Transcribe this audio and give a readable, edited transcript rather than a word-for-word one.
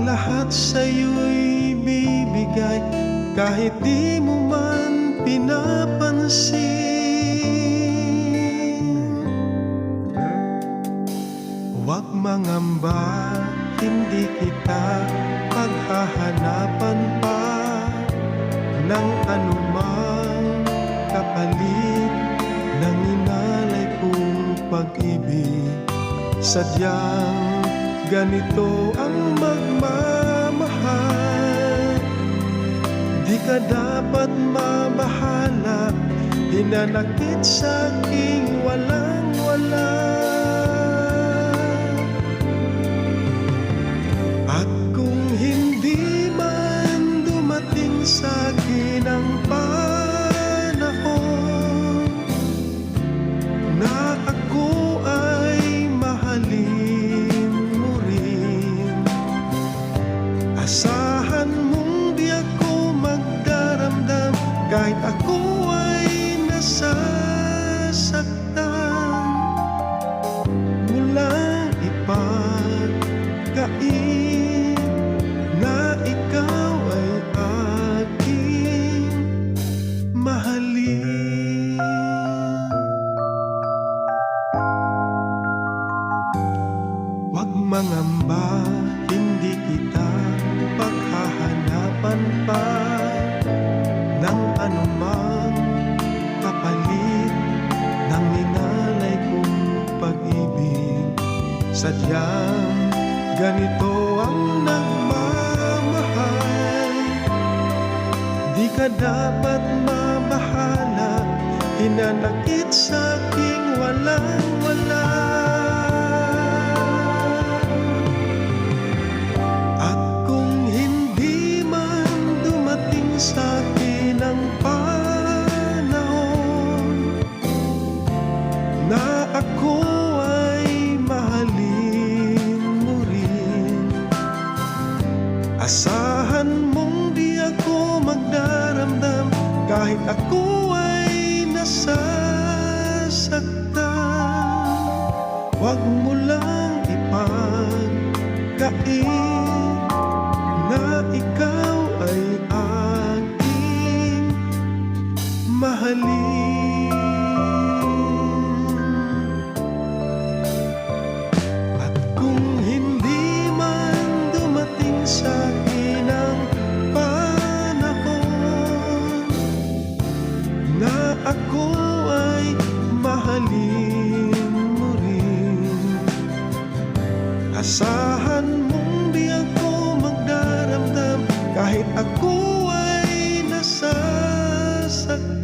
lahat sa'yo'y bibigay, kahit di mo man pinapansin. Huwag mangamba, hindi kita paghahanapan pa ng anumang kapalit ng inalay kong pag-ibig. Sadyang ganito ang magmamahal, di ka dapat mabahala, hinanakit sa'king walang-wala. At kung hindi man dumating sa'kin ang panahon na ako ay mahalin mo rin, asahan mong di ako magdaramdam kahit ako ay nasasaktan. Walang ipagkain na ikaw ay aking mahalin. Huwag mangamba, hindi kita paghahanapan pa ng anumang kapalit ng inalay kong pag-ibig. Sadyang ganito ang nagmamahal, di ka dapat mabahala, hinanakit sa'king walang-wala. At kung hindi man dumating sa'kin ang panahon na ako ay mahalin mo rin, asahan mong di ako magdaramdam kahit ako ay nasasaktan. Huwag mo lang ipagkain na ikaw ay aking mahalin. At kung hindi man dumating sa'kin ang panahon na ako ay mahalin mo rin, asahan mong di ako magdaramdam kahit ako ay nasasaktan.